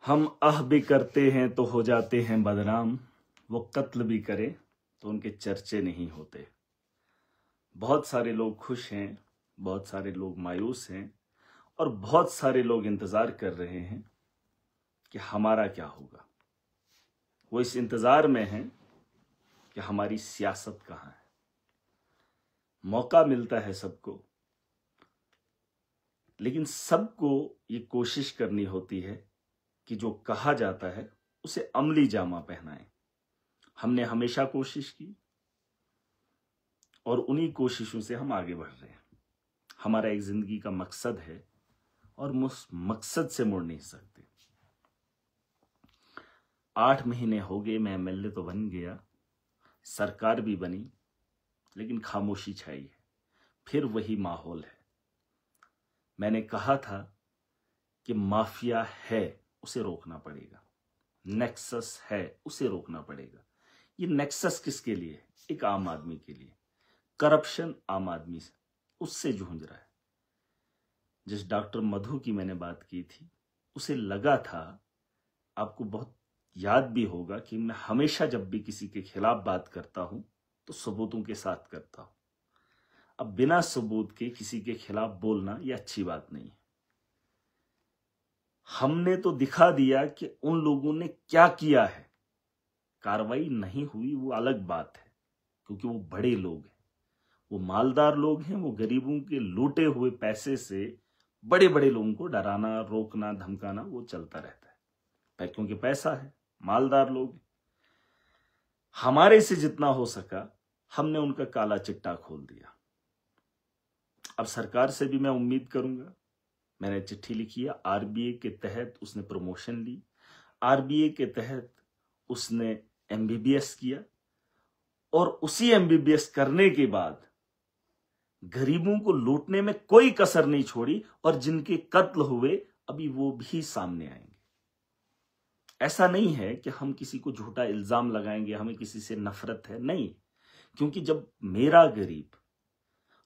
हम भी करते हैं तो हो जाते हैं बदनाम, वो कत्ल भी करे तो उनके चर्चे नहीं होते। बहुत सारे लोग खुश हैं, बहुत सारे लोग मायूस हैं और बहुत सारे लोग इंतजार कर रहे हैं कि हमारा क्या होगा। वो इस इंतजार में हैं कि हमारी सियासत कहाँ है। मौका मिलता है सबको, लेकिन सबको ये कोशिश करनी होती है कि जो कहा जाता है उसे अमली जामा पहनाएं। हमने हमेशा कोशिश की और उन्हीं कोशिशों से हम आगे बढ़ रहे हैं। हमारा एक जिंदगी का मकसद है और उस मकसद से मुड़ नहीं सकते। 8 महीने हो गए, मैं एमएलए तो बन गया, सरकार भी बनी, लेकिन खामोशी छाई है। फिर वही माहौल है। मैंने कहा था कि माफिया है, उसे रोकना पड़ेगा। नेक्सस है, उसे रोकना पड़ेगा। ये नेक्सस किसके लिए है? एक आम आदमी के लिए। करप्शन आम आदमी से उससे जूझ रहा है। जिस डॉक्टर मधु की मैंने बात की थी, उसे लगा था, आपको बहुत याद भी होगा कि मैं हमेशा जब भी किसी के खिलाफ बात करता हूं तो सबूतों के साथ करता हूं। अब बिना सबूत के किसी के खिलाफ बोलना यह अच्छी बात नहीं है। हमने तो दिखा दिया कि उन लोगों ने क्या किया है। कार्रवाई नहीं हुई वो अलग बात है, क्योंकि वो बड़े लोग हैं, वो मालदार लोग हैं। वो गरीबों के लूटे हुए पैसे से बड़े बड़े लोगों को डराना, रोकना, धमकाना वो चलता रहता है, क्योंकि पैसा है, मालदार लोग। हमारे से जितना हो सका हमने उनका काला चिट्टा खोल दिया। अब सरकार से भी मैं उम्मीद करूंगा। मैंने चिट्ठी लिखी है, आरबीए के तहत उसने प्रमोशन ली, आरबीए के तहत उसने एमबीबीएस किया और उसी एमबीबीएस करने के बाद गरीबों को लूटने में कोई कसर नहीं छोड़ी और जिनके कत्ल हुए अभी वो भी सामने आएंगे। ऐसा नहीं है कि हम किसी को झूठा इल्जाम लगाएंगे, हमें किसी से नफरत है, नहीं। क्योंकि जब मेरा गरीब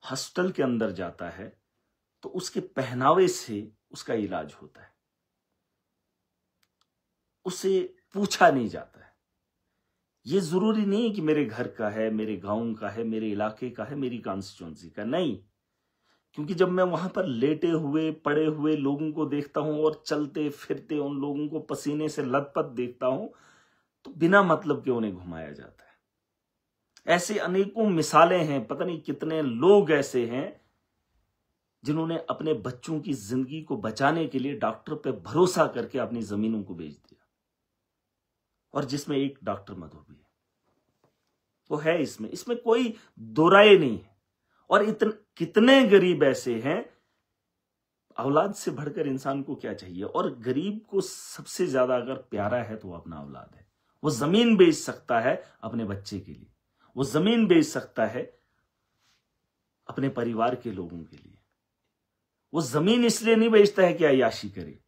हॉस्टल के अंदर जाता है तो उसके पहनावे से उसका इलाज होता है, उसे पूछा नहीं जाता है। ये जरूरी नहीं है कि मेरे घर का है, मेरे गांव का है, मेरे इलाके का है, मेरी कॉन्स्टिट्यूंसी का, नहीं। क्योंकि जब मैं वहां पर लेटे हुए पड़े हुए लोगों को देखता हूं और चलते फिरते उन लोगों को पसीने से लथपथ देखता हूं तो बिना मतलब के उन्हें घुमाया जाता है। ऐसे अनेकों मिसालें हैं, पता नहीं कितने लोग ऐसे हैं जिन्होंने अपने बच्चों की जिंदगी को बचाने के लिए डॉक्टर पे भरोसा करके अपनी जमीनों को बेच दिया, और जिसमें एक डॉक्टर मधु भी है। वो है, इसमें कोई दो राय नहीं है। और कितने गरीब ऐसे हैं, औलाद से बढ़कर इंसान को क्या चाहिए। और गरीब को सबसे ज्यादा अगर प्यारा है तो वो अपना औलाद है। वो जमीन बेच सकता है अपने बच्चे के लिए, वो जमीन बेच सकता है अपने परिवार के लोगों के लिए। वो जमीन इसलिए नहीं बेचता है कि अय्याशी करे,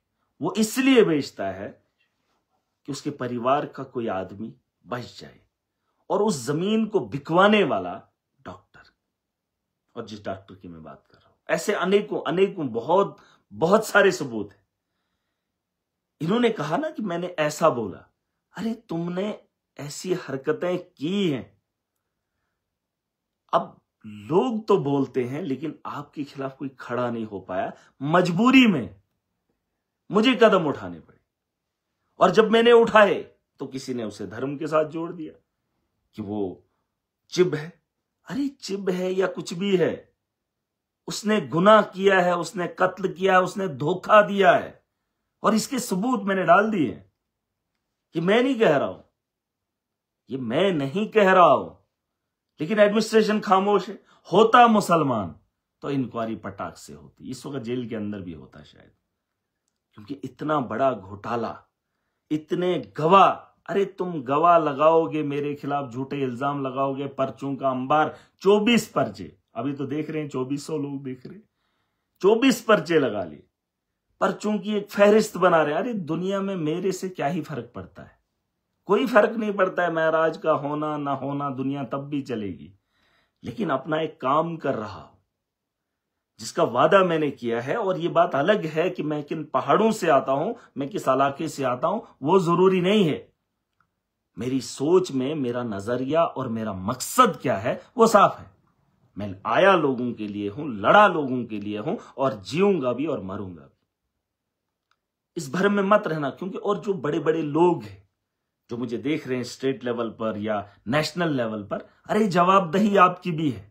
वो इसलिए बेचता है कि उसके परिवार का कोई आदमी बच जाए। और उस जमीन को बिकवाने वाला डॉक्टर, और जिस डॉक्टर की मैं बात कर रहा हूं, ऐसे अनेकों बहुत बहुत सारे सबूत हैं। इन्होंने कहा ना कि मैंने ऐसा बोला, अरे तुमने ऐसी हरकतें की हैं। अब लोग तो बोलते हैं, लेकिन आपके खिलाफ कोई खड़ा नहीं हो पाया। मजबूरी में मुझे कदम उठाने पड़े, और जब मैंने उठाए तो किसी ने उसे धर्म के साथ जोड़ दिया कि वो चिब है। अरे चिब है या कुछ भी है, उसने गुनाह किया है, उसने कत्ल किया है, उसने धोखा दिया है, और इसके सबूत मैंने डाल दिए हैं। कि मैं नहीं कह रहा हूं, ये मैं नहीं कह रहा हूं, लेकिन एडमिनिस्ट्रेशन खामोश है। होता मुसलमान तो इंक्वायरी पटाख से होती, इस वक्त जेल के अंदर भी होता शायद, क्योंकि इतना बड़ा घोटाला, इतने गवाह। अरे तुम गवाह लगाओगे मेरे खिलाफ, झूठे इल्जाम लगाओगे, पर्चों का अंबार, 24 पर्चे, अभी तो देख रहे हैं 2400 लोग देख रहे हैं, 24 पर्चे लगा लिए, पर्चों की एक फहरिस्त बना रहे हैं। अरे दुनिया में मेरे से क्या ही फर्क पड़ता है, कोई फर्क नहीं पड़ता है। महराज का होना ना होना, दुनिया तब भी चलेगी, लेकिन अपना एक काम कर रहा हूं। जिसका वादा मैंने किया है। और ये बात अलग है कि मैं किन पहाड़ों से आता हूं, मैं किस इलाके से आता हूं, वो जरूरी नहीं है। मेरी सोच में मेरा नजरिया और मेरा मकसद क्या है वो साफ है। मैं आया लोगों के लिए हूं, लड़ा लोगों के लिए हूं और जीऊंगा भी और मरूंगा भी। इस भ्रम में मत रहना, क्योंकि और जो बड़े बड़े लोग हैं जो मुझे देख रहे हैं स्टेट लेवल पर या नेशनल लेवल पर, अरे जवाबदेही आपकी भी है।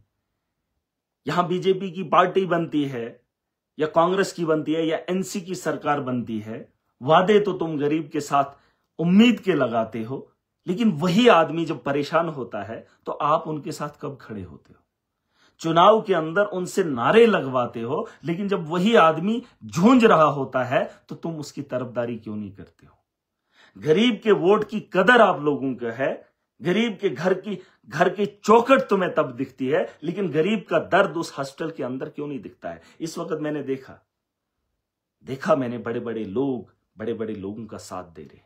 यहां बीजेपी की पार्टी बनती है या कांग्रेस की बनती है या एनसी की सरकार बनती है, वादे तो तुम गरीब के साथ उम्मीद के लगाते हो, लेकिन वही आदमी जब परेशान होता है तो आप उनके साथ कब खड़े होते हो? चुनाव के अंदर उनसे नारे लगवाते हो, लेकिन जब वही आदमी झूंझ रहा होता है तो तुम उसकी तरफदारी क्यों नहीं करते हो? गरीब के वोट की कदर आप लोगों को है, गरीब के घर की चौखट तुम्हें तब दिखती है, लेकिन गरीब का दर्द उस हॉस्टल के अंदर क्यों नहीं दिखता है? इस वक्त मैंने देखा मैंने बड़े बड़े लोगों का साथ दे रहे।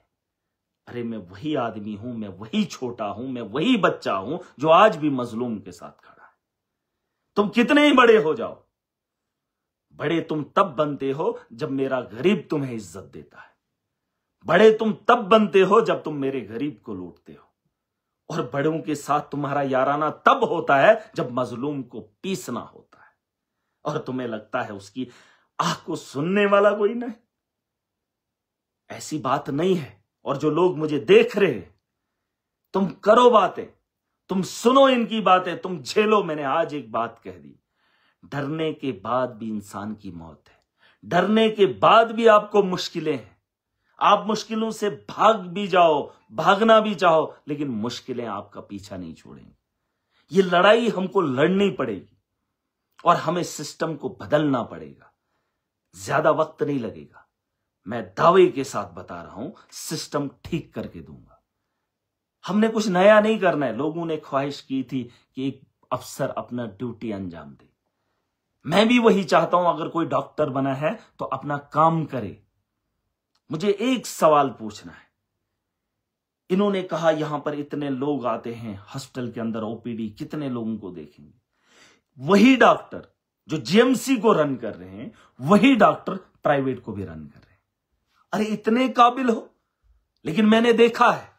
अरे मैं वही आदमी हूं, मैं वही छोटा हूं, मैं वही बच्चा हूं जो आज भी मजलूम के साथ खड़ा है। तुम कितने ही बड़े हो जाओ, बड़े तुम तब बनते हो जब मेरा गरीब तुम्हें इज्जत देता है। बड़े तुम तब बनते हो जब तुम मेरे गरीब को लूटते हो। और बड़ों के साथ तुम्हारा याराना तब होता है जब मजलूम को पीसना होता है और तुम्हें लगता है उसकी आह को सुनने वाला कोई नहीं। ऐसी बात नहीं है। और जो लोग मुझे देख रहे हैं, तुम करो बातें, तुम सुनो इनकी बातें, तुम झेलो। मैंने आज एक बात कह दी, डरने के बाद भी इंसान की मौत है, डरने के बाद भी आपको मुश्किलें हैं। आप मुश्किलों से भाग भी जाओ, भागना भी चाहो, लेकिन मुश्किलें आपका पीछा नहीं छोड़ेंगी। ये लड़ाई हमको लड़नी पड़ेगी और हमें सिस्टम को बदलना पड़ेगा। ज्यादा वक्त नहीं लगेगा। मैं दावे के साथ बता रहा हूं, सिस्टम ठीक करके दूंगा। हमने कुछ नया नहीं करना है। लोगों ने ख्वाहिश की थी कि एक अफसर अपना ड्यूटी अंजाम दे। मैं भी वही चाहता हूं। अगर कोई डॉक्टर बना है तो अपना काम करे। मुझे एक सवाल पूछना है। इन्होंने कहा यहां पर इतने लोग आते हैं हॉस्पिटल के अंदर, ओपीडी, कितने लोगों को देखेंगे? वही डॉक्टर जो जीएमसी को रन कर रहे हैं, वही डॉक्टर प्राइवेट को भी रन कर रहे हैं। अरे इतने काबिल हो, लेकिन मैंने देखा है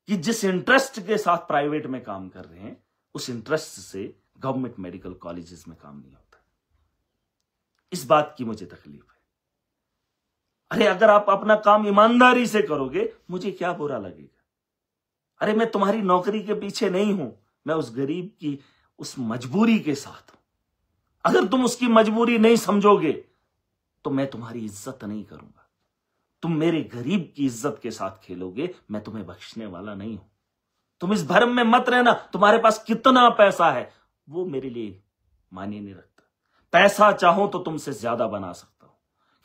कि जिस इंटरेस्ट के साथ प्राइवेट में काम कर रहे हैं, उस इंटरेस्ट से गवर्नमेंट मेडिकल कॉलेजेस में काम नहीं होता। इस बात की मुझे तकलीफ है। अरे अगर आप अपना काम ईमानदारी से करोगे, मुझे क्या बुरा लगेगा? अरे मैं तुम्हारी नौकरी के पीछे नहीं हूं, मैं उस गरीब की उस मजबूरी के साथ हूं। अगर तुम उसकी मजबूरी नहीं समझोगे तो मैं तुम्हारी इज्जत नहीं करूंगा। तुम मेरे गरीब की इज्जत के साथ खेलोगे, मैं तुम्हें बख्शने वाला नहीं हूं। तुम इस भ्रम में मत रहना तुम्हारे पास कितना पैसा है, वो मेरे लिए मायने नहीं रखता। पैसा चाहो तो तुमसे ज्यादा बना सकता हूं,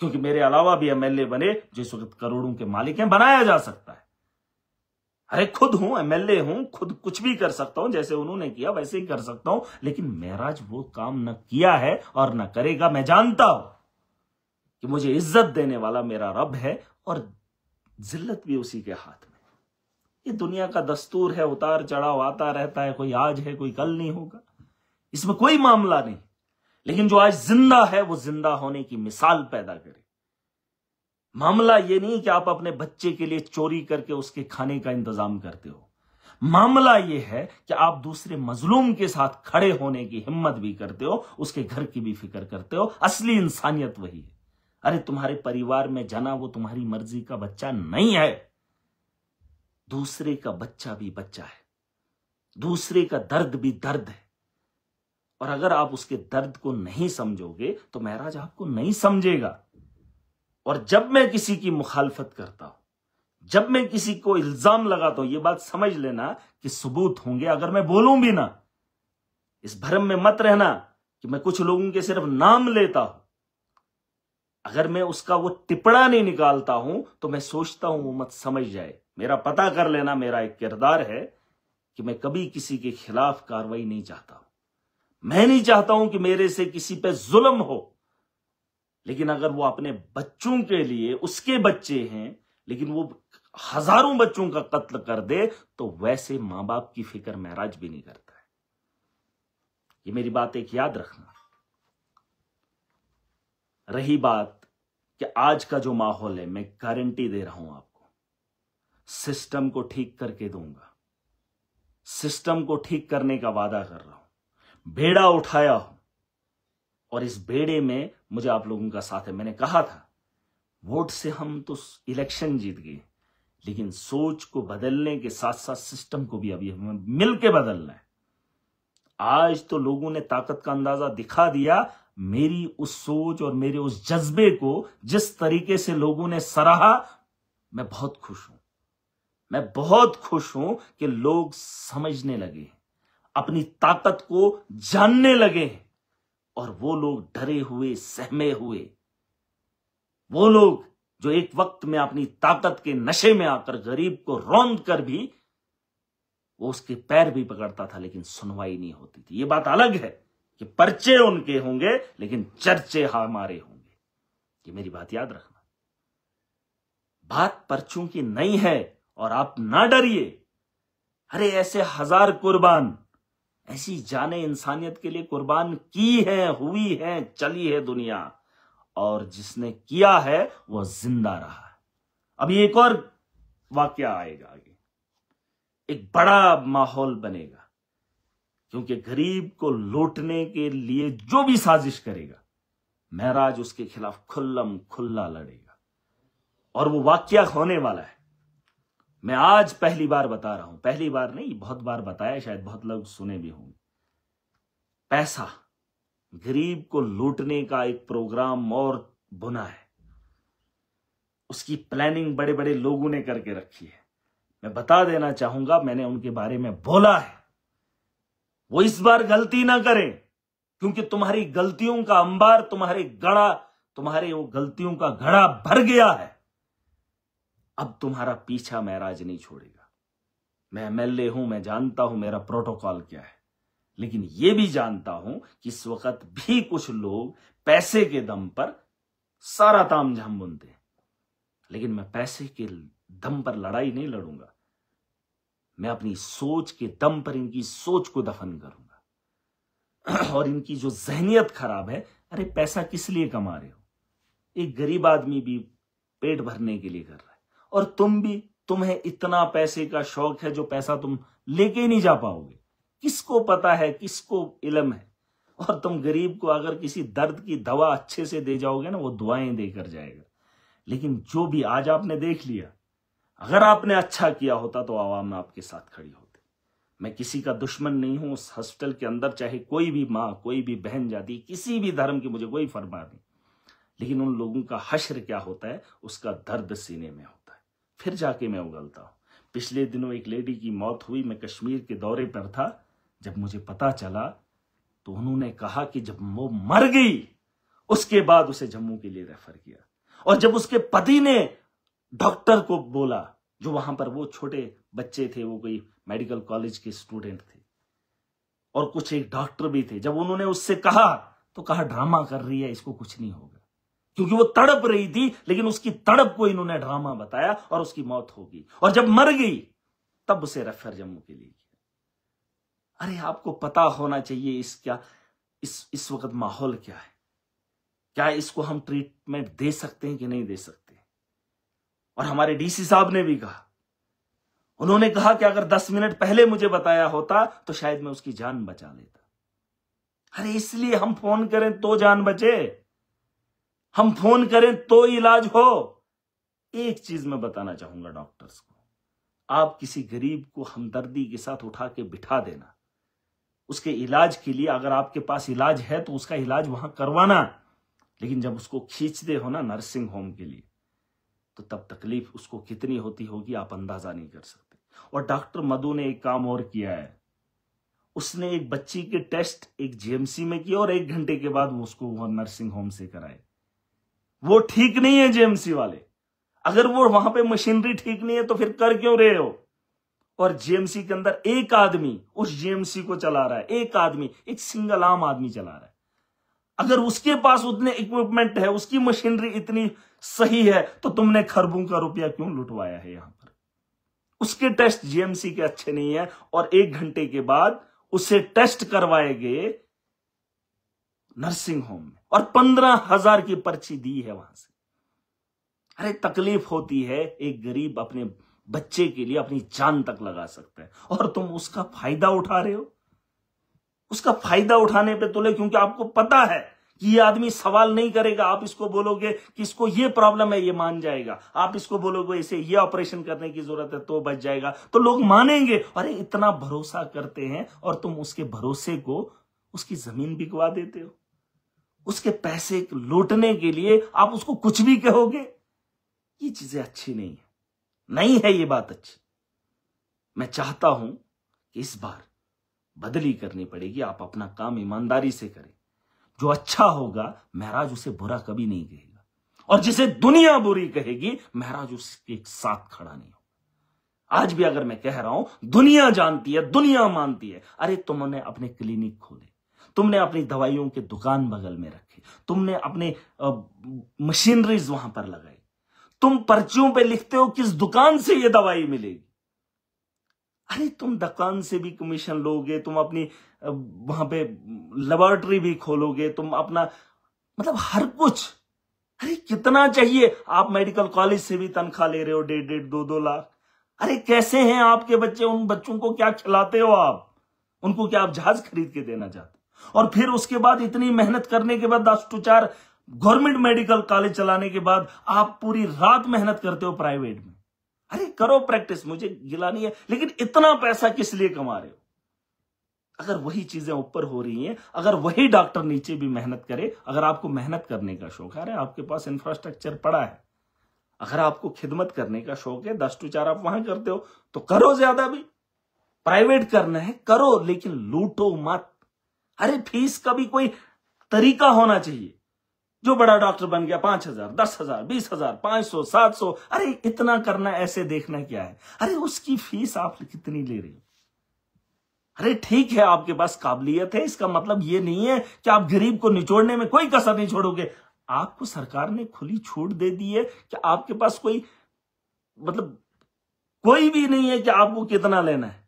क्योंकि मेरे अलावा भी एमएलए बने जो इस वक्त करोड़ों के मालिक हैं, बनाया जा सकता है। अरे खुद हूं, एमएलए हूं, खुद कुछ भी कर सकता हूं, जैसे उन्होंने किया वैसे ही कर सकता हूं। लेकिन महराज वो काम न किया है और न करेगा। मैं जानता हूं कि मुझे इज्जत देने वाला मेरा रब है और जिल्लत भी उसी के हाथ में। ये दुनिया का दस्तूर है, उतार चढ़ाव आता रहता है। कोई आज है, कोई कल नहीं होगा, इसमें कोई मामला नहीं। लेकिन जो आज जिंदा है वो जिंदा होने की मिसाल पैदा करे। मामला ये नहीं कि आप अपने बच्चे के लिए चोरी करके उसके खाने का इंतजाम करते हो। मामला ये है कि आप दूसरे मजलूम के साथ खड़े होने की हिम्मत भी करते हो, उसके घर की भी फिक्र करते हो। असली इंसानियत वही है। अरे तुम्हारे परिवार में जना वो तुम्हारी मर्जी का बच्चा नहीं है। दूसरे का बच्चा भी बच्चा है, दूसरे का दर्द भी दर्द है। और अगर आप उसके दर्द को नहीं समझोगे तो महराज आपको नहीं समझेगा। और जब मैं किसी की मुखालफत करता हूं, जब मैं किसी को इल्जाम लगाता हूं, यह बात समझ लेना कि सबूत होंगे। अगर मैं बोलूं भी ना, इस भ्रम में मत रहना कि मैं कुछ लोगों के सिर्फ नाम लेता हूं। अगर मैं उसका वो टिप्पड़ा नहीं निकालता हूं तो मैं सोचता हूं वो मत समझ जाए। मेरा पता कर लेना, मेरा एक किरदार है कि मैं कभी किसी के खिलाफ कार्रवाई नहीं चाहता हूं। मैं नहीं चाहता हूं कि मेरे से किसी पे जुल्म हो। लेकिन अगर वो अपने बच्चों के लिए, उसके बच्चे हैं, लेकिन वो हजारों बच्चों का कत्ल कर दे, तो वैसे मां बाप की फिक्र महराज भी नहीं करता है। ये मेरी बात एक याद रखना। रही बात कि आज का जो माहौल है, मैं गारंटी दे रहा हूं आपको, सिस्टम को ठीक करके दूंगा। सिस्टम को ठीक करने का वादा कर रहा हूं। बेड़ा उठाया हूं और इस बेड़े में मुझे आप लोगों का साथ है। मैंने कहा था वोट से हम तो इलेक्शन जीत गए, लेकिन सोच को बदलने के साथ साथ सिस्टम को भी अभी हमें मिलकर बदलना है। आज तो लोगों ने ताकत का अंदाजा दिखा दिया। मेरी उस सोच और मेरे उस जज्बे को जिस तरीके से लोगों ने सराहा, मैं बहुत खुश हूं। मैं बहुत खुश हूं कि लोग समझने लगे, अपनी ताकत को जानने लगे। और वो लोग डरे हुए, सहमे हुए, वो लोग जो एक वक्त में अपनी ताकत के नशे में आकर गरीब को रौंद कर भी वो उसके पैर भी पकड़ता था, लेकिन सुनवाई नहीं होती थी। ये बात अलग है कि पर्चे उनके होंगे लेकिन चर्चे हमारे होंगे। ये मेरी बात याद रखना। बात पर्चों की नहीं है और आप ना डरिए। अरे ऐसे हजार कुर्बान, ऐसी जाने इंसानियत के लिए कुर्बान की है, हुई है, चली है दुनिया, और जिसने किया है वो जिंदा रहा है। अभी एक और वाकया आएगा आगे, एक बड़ा माहौल बनेगा, क्योंकि गरीब को लूटने के लिए जो भी साजिश करेगा, महराज उसके खिलाफ खुल्लम खुल्ला लड़ेगा। और वो वाकया होने वाला है। मैं आज पहली बार बता रहा हूं, पहली बार नहीं, बहुत बार बताया, शायद बहुत लोग सुने भी होंगे। पैसा, गरीब को लूटने का एक प्रोग्राम और बुना है। उसकी प्लानिंग बड़े बड़े लोगों ने करके रखी है। मैं बता देना चाहूंगा, मैंने उनके बारे में बोला है, वो इस बार गलती ना करें, क्योंकि तुम्हारी गलतियों का अंबार, तुम्हारे वो गलतियों का घड़ा भर गया है। अब तुम्हारा पीछा महराज नहीं छोड़ेगा। मैं एमएलए हूं, मैं जानता हूं मेरा प्रोटोकॉल क्या है, लेकिन यह भी जानता हूं कि इस वक्त भी कुछ लोग पैसे के दम पर सारा तामझाम बुनते हैं, लेकिन मैं पैसे के दम पर लड़ाई नहीं लड़ूंगा। मैं अपनी सोच के दम पर इनकी सोच को दफन करूंगा। और इनकी जो जहनियत खराब है, अरे पैसा किस लिए कमा रहे हो? एक गरीब आदमी भी पेट भरने के लिए कर रहा है, और तुम्हें इतना पैसे का शौक है जो पैसा तुम लेके ही नहीं जा पाओगे। किसको पता है, किसको इल्म है? और तुम गरीब को अगर किसी दर्द की दवा अच्छे से दे जाओगे ना, वो दुआएं देकर जाएगा। लेकिन जो भी आज आपने देख लिया, अगर आपने अच्छा किया होता तो आवाम आपके साथ खड़ी होती। मैं किसी का दुश्मन नहीं हूं। उस हॉस्पिटल के अंदर चाहे कोई भी माँ, कोई भी बहन जाती, किसी भी धर्म की, मुझे कोई परवाह नहीं, लेकिन उन लोगों का हश्र क्या होता है, उसका दर्द सीने में होता है। फिर जाके मैं उगलता हूं। पिछले दिनों एक लेडी की मौत हुई। मैं कश्मीर के दौरे पर था। जब मुझे पता चला तो उन्होंने कहा कि जब वो मर गई उसके बाद उसे जम्मू के लिए रेफर किया। और जब उसके पति ने डॉक्टर को बोला, जो वहां पर वो छोटे बच्चे थे, वो कोई मेडिकल कॉलेज के स्टूडेंट थे, और कुछ एक डॉक्टर भी थे, जब उन्होंने उससे कहा तो कहा ड्रामा कर रही है, इसको कुछ नहीं होगा, क्योंकि वो तड़प रही थी, लेकिन उसकी तड़प को इन्होंने ड्रामा बताया और उसकी मौत हो गई। और जब मर गई तब उसे रेफर जम्मू के लिए किया। अरे आपको पता होना चाहिए इस वक्त माहौल क्या है, क्या इसको हम ट्रीटमेंट दे सकते हैं कि नहीं दे सकते। और हमारे डीसी साहब ने भी कहा, उन्होंने कहा कि अगर 10 मिनट पहले मुझे बताया होता तो शायद मैं उसकी जान बचा लेता। अरे इसलिए हम फोन करें तो जान बचे, हम फोन करें तो इलाज हो। एक चीज मैं बताना चाहूंगा डॉक्टर्स को, आप किसी गरीब को हमदर्दी के साथ उठा के बिठा देना, उसके इलाज के लिए, अगर आपके पास इलाज है तो उसका इलाज वहां करवाना, लेकिन जब उसको खींचते हो ना नर्सिंग होम के लिए, तो तब तकलीफ उसको कितनी होती होगी आप अंदाजा नहीं कर सकते। और डॉक्टर मधु ने एक काम और किया है, उसने एक बच्ची के टेस्ट एक जीएमसी में किए और 1 घंटे के बाद वो उसको वो नर्सिंग होम से कराए। वो ठीक नहीं है जीएमसी वाले। अगर वो वहां पे मशीनरी ठीक नहीं है तो फिर कर क्यों रहे हो? और जीएमसी के अंदर एक आदमी उस जीएमसी को चला रहा है, एक आदमी, एक सिंगल आम आदमी चला रहा है। अगर उसके पास उतने इक्विपमेंट है, उसकी मशीनरी इतनी सही है, तो तुमने खरबों का रुपया क्यों लुटवाया है यहां पर? उसके टेस्ट जीएमसी के अच्छे नहीं है, और 1 घंटे के बाद उसे टेस्ट करवाए गए, नर्सिंग होम में, और 15,000 की पर्ची दी है वहां से। अरे तकलीफ होती है, एक गरीब अपने बच्चे के लिए अपनी जान तक लगा सकता है, और तुम उसका फायदा उठा रहे हो। उसका फायदा उठाने पे तुले, क्योंकि आपको पता है कि ये आदमी सवाल नहीं करेगा। आप इसको बोलोगे कि इसको ये प्रॉब्लम है, ये मान जाएगा। आप इसको बोलोगे इसे ये ऑपरेशन करने की जरूरत है, तो बच जाएगा, तो लोग मानेंगे। अरे इतना भरोसा करते हैं, और तुम उसके भरोसे को उसकी जमीन बिकवा देते हो। उसके पैसे लूटने के लिए आप उसको कुछ भी कहोगे। ये चीजें अच्छी नहीं है, नहीं है ये बात अच्छी। मैं चाहता हूं कि इस बार बदली करनी पड़ेगी। आप अपना काम ईमानदारी से करें। जो अच्छा होगा महराज उसे बुरा कभी नहीं कहेगा, और जिसे दुनिया बुरी कहेगी महराज उसके साथ खड़ा नहीं होगा। आज भी अगर मैं कह रहा हूं, दुनिया जानती है, दुनिया मानती है। अरे तुमने अपने क्लिनिक खोले, तुमने अपनी दवाइयों के दुकान बगल में रखे, तुमने अपने मशीनरीज वहां पर लगाई, तुम पर्चियों पे लिखते हो किस दुकान से ये दवाई मिलेगी। अरे तुम दुकान से भी कमीशन लोगे, तुम अपनी वहां पे लेबोरेटरी भी खोलोगे, तुम अपना मतलब हर कुछ। अरे कितना चाहिए? आप मेडिकल कॉलेज से भी तनख्वाह ले रहे हो 1.5, 2 लाख। अरे कैसे हैं आपके बच्चे? उन बच्चों को क्या खिलाते हो आप? उनको क्या आप जहाज खरीद के देना चाहते हो? और फिर उसके बाद इतनी मेहनत करने के बाद 10 to 4 गवर्नमेंट मेडिकल कॉलेज चलाने के बाद आप पूरी रात मेहनत करते हो प्राइवेट में। अरे करो प्रैक्टिस, मुझे गिला नहीं है, लेकिन इतना पैसा किस लिए कमा रहे हो? अगर वही चीजें ऊपर हो रही हैं, अगर वही डॉक्टर नीचे भी मेहनत करे, अगर आपको मेहनत करने का शौक है, अरे आपके पास इंफ्रास्ट्रक्चर पड़ा है, अगर आपको खिदमत करने का शौक है, 10 to 4 आप वहां करते हो तो करो। ज्यादा भी प्राइवेट करना है करो, लेकिन लूटो मत। अरे फीस का भी कोई तरीका होना चाहिए। जो बड़ा डॉक्टर बन गया 5,000, 10,000, 20,000, 500, 700, अरे इतना करना, ऐसे देखना क्या है? अरे उसकी फीस आप कितनी ले रही हो? अरे ठीक है आपके पास काबिलियत है, इसका मतलब ये नहीं है कि आप गरीब को निचोड़ने में कोई कसर नहीं छोड़ोगे। आपको सरकार ने खुली छूट दे दी है कि आपके पास कोई मतलब कोई भी नहीं है कि आपको कितना लेना है।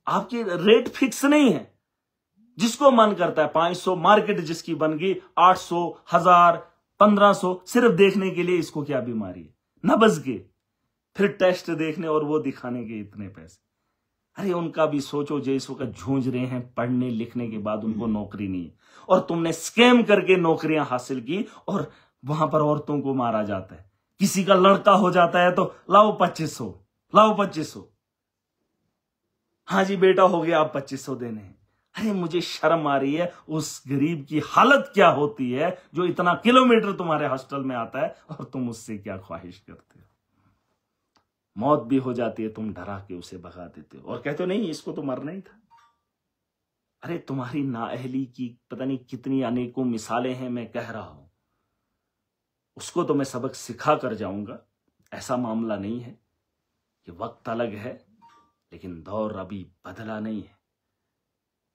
आपकी रेट फिक्स नहीं है, जिसको मन करता है 500, मार्केट जिसकी बन गई 800, 1000, 1500, सिर्फ देखने के लिए इसको क्या बीमारी है, नब्ज के, फिर टेस्ट देखने और वो दिखाने के इतने पैसे। अरे उनका भी सोचो, जो इस वक्त झूंझ रहे हैं पढ़ने लिखने के बाद उनको नौकरी नहीं है, और तुमने स्कैम करके नौकरियां हासिल की, और वहां पर औरतों को मारा जाता है। किसी का लड़का हो जाता है तो लाओ 2500, लाओ 2500, हाँ जी बेटा हो गया, आप 2500 देने हैं। अरे मुझे शर्म आ रही है, उस गरीब की हालत क्या होती है जो इतना किलोमीटर तुम्हारे हॉस्टल में आता है, और तुम उससे क्या ख्वाहिश करते हो? मौत भी हो जाती है, तुम डरा के उसे भगा देते हो और कहते हो नहीं इसको तो मरना ही था। अरे तुम्हारी नाअहली की पता नहीं कितनी अनेकों मिसालें हैं। मैं कह रहा हूं उसको तो मैं सबक सिखा कर जाऊंगा, ऐसा मामला नहीं है। ये वक्त अलग है, लेकिन दौर अभी बदला नहीं है।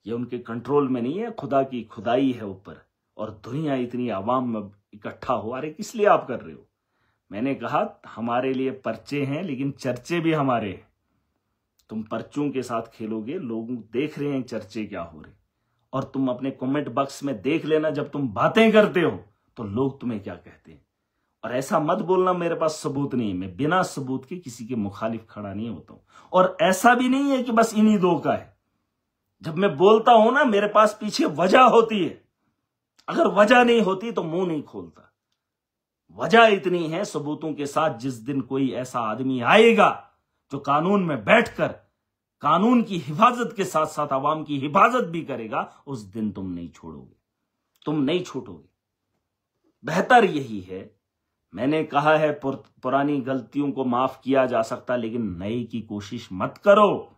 ये उनके कंट्रोल में नहीं है, खुदा की खुदाई है ऊपर, और दुनिया इतनी आवाम में इकट्ठा हो। अरे किस लिए आप कर रहे हो? मैंने कहा हमारे लिए पर्चे हैं, लेकिन चर्चे भी हमारे हैं। तुम पर्चों के साथ खेलोगे, लोग देख रहे हैं चर्चे क्या हो रहे, और तुम अपने कमेंट बॉक्स में देख लेना, जब तुम बातें करते हो तो लोग तुम्हें क्या कहते हैं। और ऐसा मत बोलना मेरे पास सबूत नहीं है, मैं बिना सबूत के किसी के मुखालिफ खड़ा नहीं होता हूं। और ऐसा भी नहीं है कि बस इन्हीं दो का है। जब मैं बोलता हूं ना, मेरे पास पीछे वजह होती है। अगर वजह नहीं होती तो मुंह नहीं खोलता। वजह इतनी है सबूतों के साथ, जिस दिन कोई ऐसा आदमी आएगा जो कानून में बैठकर कानून की हिफाजत के साथ साथ आवाम की हिफाजत भी करेगा, उस दिन तुम नहीं छोड़ोगे, तुम नहीं छूटोगे। बेहतर यही है, मैंने कहा है पुरानी गलतियों को माफ किया जा सकता, लेकिन नए की कोशिश मत करो।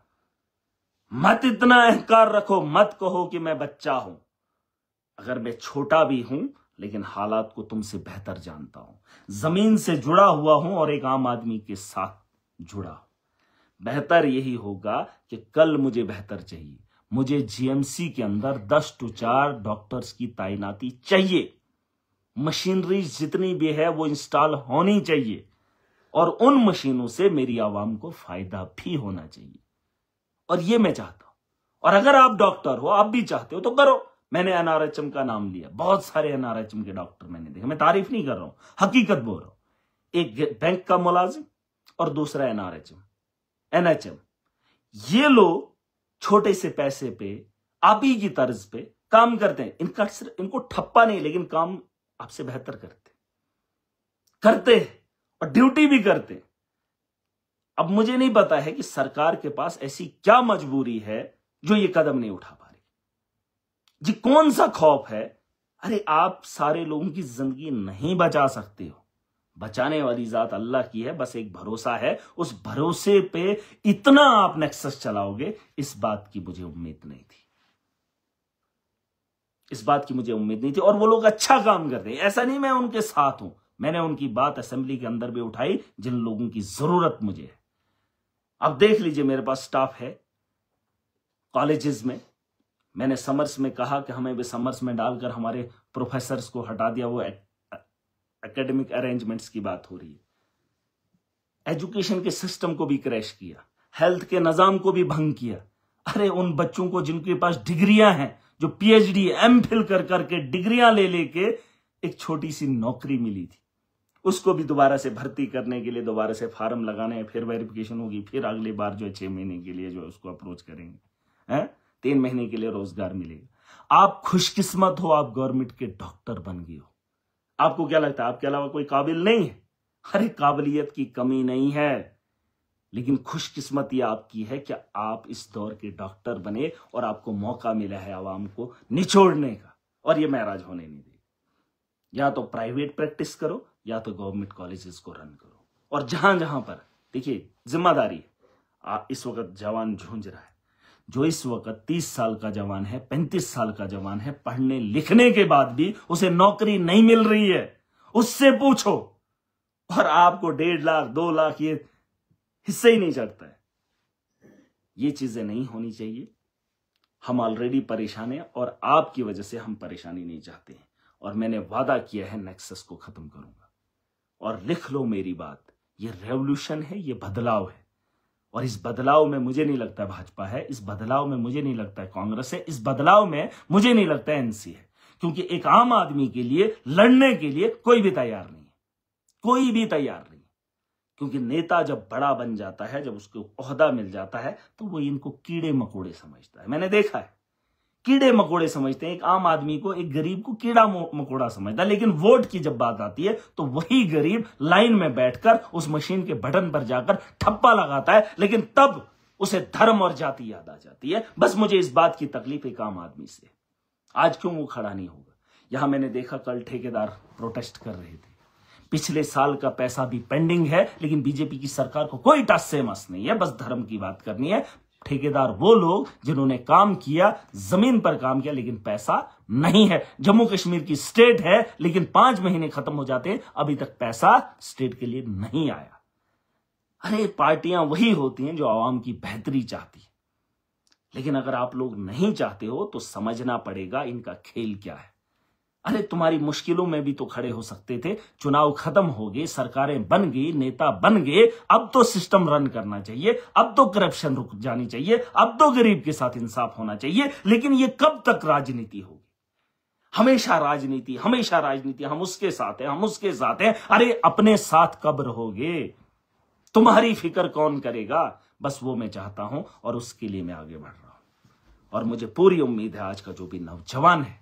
मत इतना अहंकार रखो, मत कहो कि मैं बच्चा हूं। अगर मैं छोटा भी हूं, लेकिन हालात को तुमसे बेहतर जानता हूं, जमीन से जुड़ा हुआ हूं और एक आम आदमी के साथ जुड़ा हूं। बेहतर यही होगा कि कल मुझे बेहतर चाहिए। मुझे जीएमसी के अंदर 10 to 4 डॉक्टर्स की तैनाती चाहिए। मशीनरी जितनी भी है वो इंस्टॉल होनी चाहिए, और उन मशीनों से मेरी आवाम को फायदा भी होना चाहिए। और ये मैं चाहता हूं। और अगर आप डॉक्टर हो, आप भी चाहते हो तो करो। मैंने एनआरएचएम का नाम लिया, बहुत सारे एनआरएचएम के डॉक्टर मैंने देखे, मैं तारीफ नहीं कर रहा हूं, हकीकत बोल रहा हूं। एक बैंक का मुलाजिम और दूसरा एनएचएम। ये लोग छोटे से पैसे पे आप ही की तर्ज पे काम करते हैं। इनको ठप्पा नहीं, लेकिन काम आपसे बेहतर करते और ड्यूटी भी करते। अब मुझे नहीं पता है कि सरकार के पास ऐसी क्या मजबूरी है जो ये कदम नहीं उठा पा रही जी। कौन सा खौफ है? अरे आप सारे लोगों की जिंदगी नहीं बचा सकते हो, बचाने वाली जात अल्लाह की है। बस एक भरोसा है, उस भरोसे पे इतना आप नेक्सस चलाओगे, इस बात की मुझे उम्मीद नहीं थी, और वो लोग अच्छा काम कर रहे हैं। ऐसा नहीं मैं उनके साथ हूं, मैंने उनकी बात असेंबली के अंदर भी उठाई, जिन लोगों की जरूरत मुझे है। अब देख लीजिए, मेरे पास स्टाफ है कॉलेजेस में। मैंने समर्स में कहा कि हमें भी समर्स में डालकर हमारे प्रोफेसर्स को हटा दिया। वो एकेडमिक अरेंजमेंट्स की बात हो रही है। एजुकेशन के सिस्टम को भी क्रैश किया, हेल्थ के निजाम को भी भंग किया। अरे उन बच्चों को जिनके पास डिग्रियां हैं, जो पीएचडी एमफिल कर करके डिग्रियां ले लेके एक छोटी सी नौकरी मिली थी, उसको भी दोबारा से भर्ती करने के लिए दोबारा से फार्म लगाने हैं, फिर वेरिफिकेशन होगी, फिर अगली बार जो 6 महीने के लिए जो उसको अप्रोच करेंगे, 3 महीने के लिए रोजगार मिलेगा। आप खुशकिस्मत हो, आप गवर्नमेंट के डॉक्टर बन गए हो। आपको क्या लगता है आपके अलावा कोई काबिल नहीं है? अरे काबिलियत की कमी नहीं है, लेकिन खुशकिस्मती आपकी है कि आप इस दौर के डॉक्टर बने और आपको मौका मिला है आवाम को निचोड़ने का, और ये महराज होने नहीं देगा। या तो प्राइवेट प्रैक्टिस करो या तो गवर्नमेंट कॉलेजेस को रन करो। और जहां जहां पर देखिए जिम्मेदारी है, इस वक्त जवान झूंझ रहा है, जो इस वक्त 30 साल का जवान है, 35 साल का जवान है, पढ़ने लिखने के बाद भी उसे नौकरी नहीं मिल रही है, उससे पूछो, और आपको 1.5 लाख 2 लाख ये हिस्से ही नहीं चढ़ता है। ये चीजें नहीं होनी चाहिए। हम ऑलरेडी परेशान हैं और आपकी वजह से हम परेशानी नहीं चाहते हैं। और मैंने वादा किया है नेक्सस को खत्म करूंगा। और लिख लो मेरी बात, ये रेवोल्यूशन है, ये बदलाव है। और इस बदलाव में मुझे नहीं लगता भाजपा है, इस बदलाव में मुझे नहीं लगता कांग्रेस है, इस बदलाव में मुझे नहीं लगता एनसी है। क्योंकि एक आम आदमी के लिए लड़ने के लिए कोई भी तैयार नहीं है, कोई भी तैयार नहीं। क्योंकि नेता जब बड़ा बन जाता है, जब उसको ओहदा मिल जाता है, तो वो इनको कीड़े मकोड़े समझता है। मैंने देखा है, कीड़े मकोड़े समझते हैं। एक आम आदमी को, एक गरीब को कीड़ा मकोड़ा समझता है। लेकिन वोट की जब बात आती है तो वही गरीब लाइन में बैठकर उस मशीन के बटन पर जाकर ठप्पा लगाता है, लेकिन तब उसे धर्म और जाति याद आ जाती है। बस मुझे इस बात की तकलीफ एक आम आदमी से, आज क्यों वो खड़ा नहीं होगा। यहां मैंने देखा कल ठेकेदार प्रोटेस्ट कर रहे थे, पिछले साल का पैसा भी पेंडिंग है, लेकिन बीजेपी की सरकार को कोई टस से मस नहीं है, बस धर्म की बात करनी है। ठेकेदार वो लोग जिन्होंने काम किया, जमीन पर काम किया, लेकिन पैसा नहीं है। जम्मू कश्मीर की स्टेट है, लेकिन 5 महीने खत्म हो जाते हैं, अभी तक पैसा स्टेट के लिए नहीं आया। अरे पार्टियां वही होती हैं जो आवाम की बेहतरी चाहती है। लेकिन अगर आप लोग नहीं चाहते हो तो समझना पड़ेगा इनका खेल क्या है। अरे तुम्हारी मुश्किलों में भी तो खड़े हो सकते थे। चुनाव खत्म हो गए, सरकारें बन गई, नेता बन गए, अब तो सिस्टम रन करना चाहिए, अब तो करप्शन रुक जानी चाहिए, अब तो गरीब के साथ इंसाफ होना चाहिए। लेकिन ये कब तक राजनीति होगी? हमेशा राजनीति, हमेशा राजनीति, हम उसके साथ हैं, हम उसके साथ हैं। अरे अपने साथ कब रहोगे? तुम्हारी फिक्र कौन करेगा? बस वो मैं चाहता हूं और उसके लिए मैं आगे बढ़ रहा हूं। और मुझे पूरी उम्मीद है आज का जो भी नौजवान है,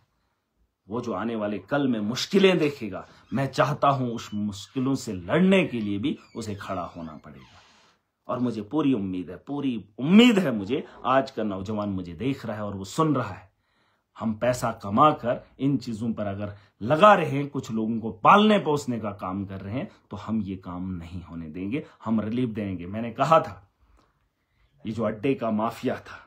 वो जो आने वाले कल में मुश्किलें देखेगा, मैं चाहता हूं उस मुश्किलों से लड़ने के लिए भी उसे खड़ा होना पड़ेगा। और मुझे पूरी उम्मीद है मुझे, आज का नौजवान मुझे देख रहा है और वो सुन रहा है। हम पैसा कमाकर इन चीजों पर अगर लगा रहे हैं, कुछ लोगों को पालने पोसने का काम कर रहे हैं, तो हम ये काम नहीं होने देंगे, हम रिलीफ देंगे। मैंने कहा था ये जो अड्डे का माफिया था,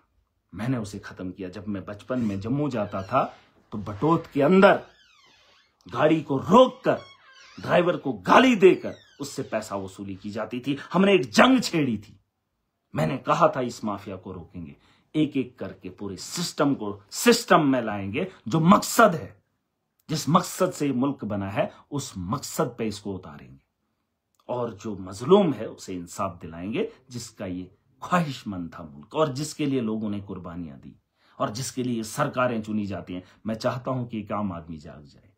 मैंने उसे खत्म किया। जब मैं बचपन में जम्मू जाता था तो बटोत के अंदर गाड़ी को रोककर ड्राइवर को गाली देकर उससे पैसा वसूली की जाती थी। हमने एक जंग छेड़ी थी। मैंने कहा था इस माफिया को रोकेंगे, एक एक करके पूरे सिस्टम को सिस्टम में लाएंगे। जो मकसद है, जिस मकसद से मुल्क बना है, उस मकसद पे इसको उतारेंगे। और जो मजलूम है उसे इंसाफ दिलाएंगे, जिसका ये ख्वाहिशमंद था मुल्क और जिसके लिए लोगों ने कुर्बानियां दी। और जिसके लिए सरकारें चुनी जाती हैं। मैं चाहता हूं कि एक आम आदमी जाग जाए,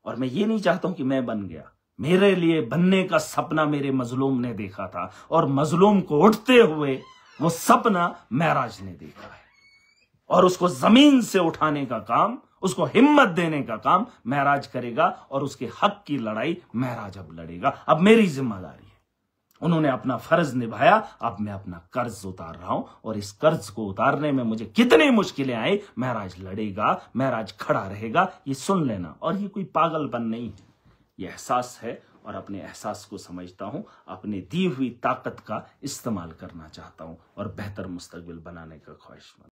और मैं ये नहीं चाहता हूं कि मैं बन गया। मेरे लिए बनने का सपना मेरे मजलूम ने देखा था, और मजलूम को उठते हुए वो सपना महराज ने देखा है, और उसको जमीन से उठाने का काम, उसको हिम्मत देने का काम महराज करेगा, और उसके हक की लड़ाई महराज अब लड़ेगा। अब मेरी जिम्मेदारी है। उन्होंने अपना फर्ज निभाया, अब मैं अपना कर्ज उतार रहा हूं, और इस कर्ज को उतारने में मुझे कितनी मुश्किलें आई, महराज लड़ेगा, महराज खड़ा रहेगा। ये सुन लेना, और ये कोई पागलपन नहीं है, ये एहसास है, और अपने एहसास को समझता हूं, अपने दी हुई ताकत का इस्तेमाल करना चाहता हूं, और बेहतर मुस्तकबिल बनाने का ख्वाहिशमंद।